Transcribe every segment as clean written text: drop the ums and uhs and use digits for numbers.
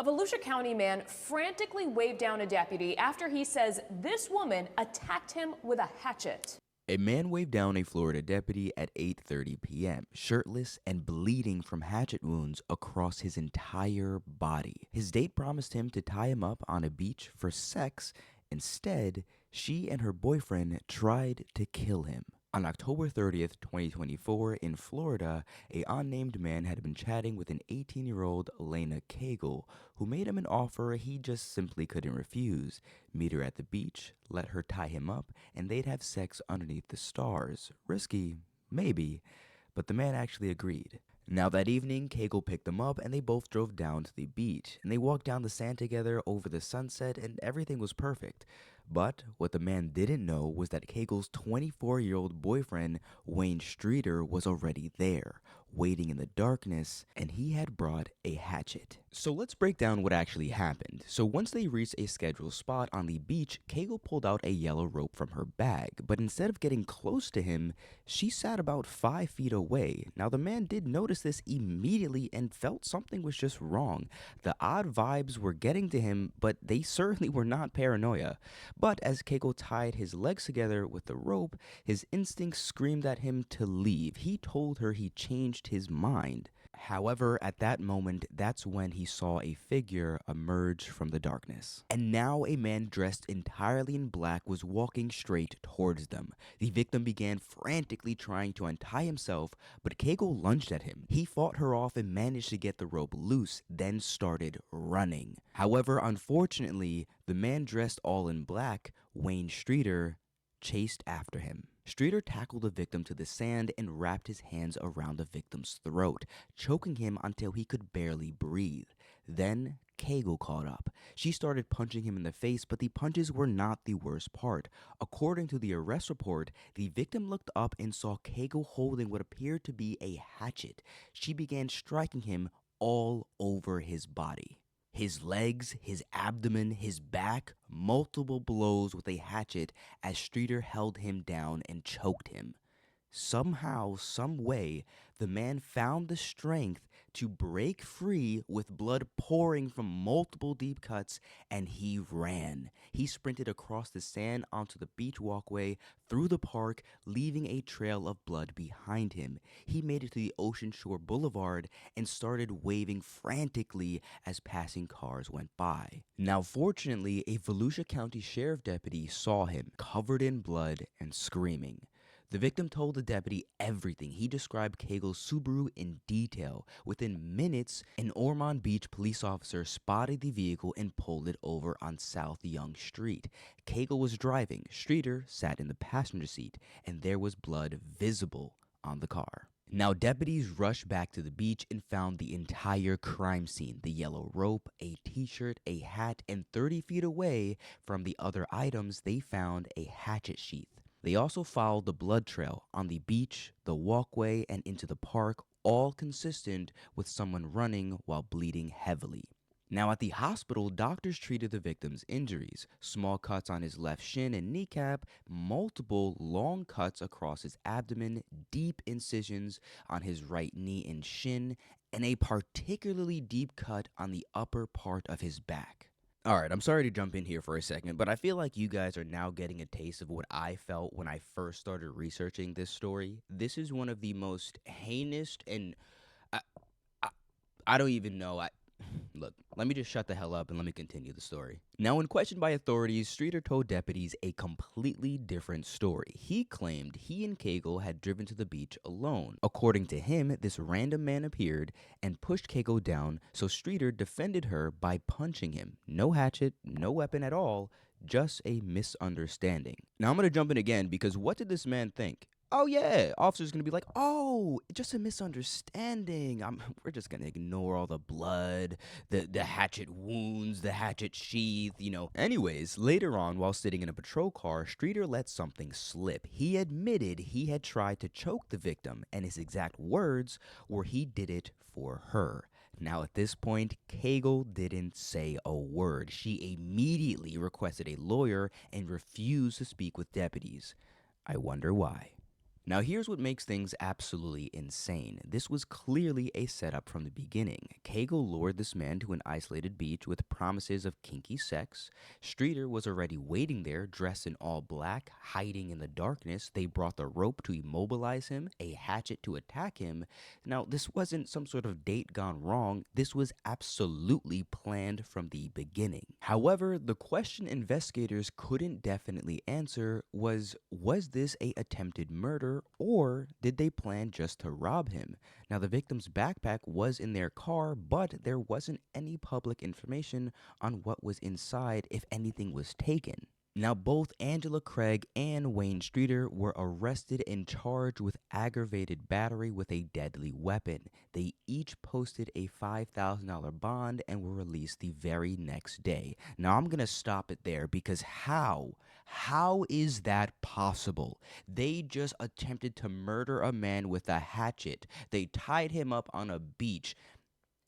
A Volusia County man frantically waved down a deputy after he says this woman attacked him with a hatchet. A man waved down a Florida deputy at 8:30 p.m., shirtless and bleeding from hatchet wounds across his entire body. His date promised him to tie him up on a beach for sex. Instead, she and her boyfriend tried to kill him. On October 30th, 2024, in Florida, a unnamed man had been chatting with an 18-year-old Elena Cagle, who made him an offer he just simply couldn't refuse. Meet her at the beach, let her tie him up, and they'd have sex underneath the stars. Risky, maybe, but the man actually agreed. Now that evening, Cagle picked them up and they both drove down to the beach, and they walked down the sand together over the sunset and everything was perfect. But what the man didn't know was that Cagle's 24-year-old boyfriend, Wayne Streeter, was already there, waiting in the darkness, and he had brought a hatchet. So let's break down what actually happened. So once they reached a scheduled spot on the beach, Cagle pulled out a yellow rope from her bag, but instead of getting close to him, she sat about 5 feet away. Now the man did notice this immediately and felt something was just wrong. The odd vibes were getting to him, but they certainly were not paranoia. But as Cagle tied his legs together with the rope, his instincts screamed at him to leave. He told her he changed his mind. However, at that moment, that's when he saw a figure emerge from the darkness. And now a man dressed entirely in black was walking straight towards them. The victim began frantically trying to untie himself, but Cagle lunged at him. He fought her off and managed to get the rope loose, then started running. However, unfortunately, the man dressed all in black, Wayne Streeter, chased after him. Streeter tackled the victim to the sand and wrapped his hands around the victim's throat, choking him until he could barely breathe. Then Cagle caught up. She started punching him in the face, but the punches were not the worst part. According to the arrest report, the victim looked up and saw Cagle holding what appeared to be a hatchet. She began striking him all over his body. His legs, his abdomen, his back, multiple blows with a hatchet as Streeter held him down and choked him. Somehow, some way, the man found the strength to break free with blood pouring from multiple deep cuts, and he ran. He sprinted across the sand onto the beach walkway, through the park, leaving a trail of blood behind him. He made it to the Ocean Shore Boulevard and started waving frantically as passing cars went by. Now, fortunately, a Volusia County Sheriff deputy saw him, covered in blood and screaming. The victim told the deputy everything. He described Cagle's Subaru in detail. Within minutes, an Ormond Beach police officer spotted the vehicle and pulled it over on South Young Street. Cagle was driving. Streeter sat in the passenger seat, and there was blood visible on the car. Now, deputies rushed back to the beach and found the entire crime scene. The yellow rope, a t-shirt, a hat, and 30 feet away from the other items, they found a hatchet sheath. They also followed the blood trail on the beach, the walkway, and into the park, all consistent with someone running while bleeding heavily. Now, at the hospital, doctors treated the victim's injuries: small cuts on his left shin and kneecap, multiple long cuts across his abdomen, deep incisions on his right knee and shin, and a particularly deep cut on the upper part of his back. Alright, I'm sorry to jump in here for a second, but I feel like you guys are now getting a taste of what I felt when I first started researching this story. This is one of the most heinous and I don't even know. Look, let me just shut the hell up and let me continue the story. Now, when questioned by authorities, Streeter told deputies a completely different story. He claimed he and Cagle had driven to the beach alone. According to him, this random man appeared and pushed Cagle down, so Streeter defended her by punching him. No hatchet, no weapon at all, just a misunderstanding. Now, I'm going to jump in again because what did this man think? Oh yeah, officer's gonna be like, oh, just a misunderstanding. We're just gonna ignore all the blood, the hatchet wounds, the hatchet sheath, Anyways, later on, while sitting in a patrol car, Streeter let something slip. He admitted he had tried to choke the victim, and his exact words were he did it for her. Now, at this point, Cagle didn't say a word. She immediately requested a lawyer and refused to speak with deputies. I wonder why. Now, here's what makes things absolutely insane. This was clearly a setup from the beginning. Cagle lured this man to an isolated beach with promises of kinky sex. Streeter was already waiting there, dressed in all black, hiding in the darkness. They brought the rope to immobilize him, a hatchet to attack him. Now, this wasn't some sort of date gone wrong. This was absolutely planned from the beginning. However, the question investigators couldn't definitely answer was this a attempted murder, or did they plan just to rob him? Now, the victim's backpack was in their car, but there wasn't any public information on what was inside if anything was taken. Now, both Angela Craig and Wayne Streeter were arrested and charged with aggravated battery with a deadly weapon. They each posted a $5,000 bond and were released the very next day. Now, I'm going to stop it there because how? How is that possible? They just attempted to murder a man with a hatchet. They tied him up on a beach,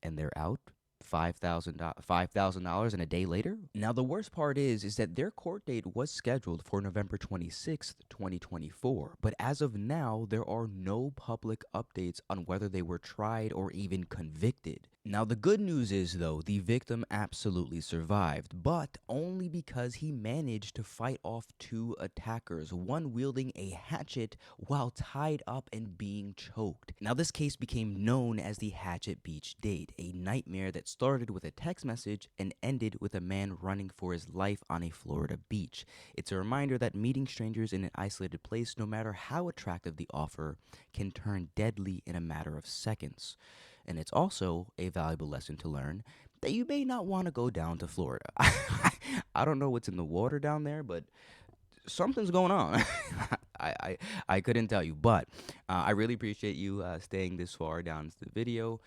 and they're out? $5,000 and a day later? Now, the worst part is that their court date was scheduled for November 26th, 2024. But as of now, there are no public updates on whether they were tried or even convicted. Now, the good news is, though, the victim absolutely survived, but only because he managed to fight off two attackers, one wielding a hatchet while tied up and being choked. Now, this case became known as the Hatchet Beach Date, a nightmare that started with a text message and ended with a man running for his life on a Florida beach. It's a reminder that meeting strangers in an isolated place, no matter how attractive the offer, can turn deadly in a matter of seconds. And it's also a valuable lesson to learn that you may not want to go down to Florida. I don't know what's in the water down there, but something's going on. I couldn't tell you, but I really appreciate you staying this far down into the video.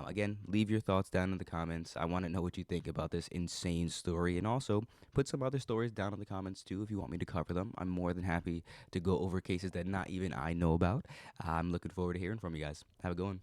Again, leave your thoughts down in the comments. I want to know what you think about this insane story, and also put some other stories down in the comments too if you want me to cover them. I'm more than happy to go over cases that not even I know about. I'm looking forward to hearing from you guys. Have a good one.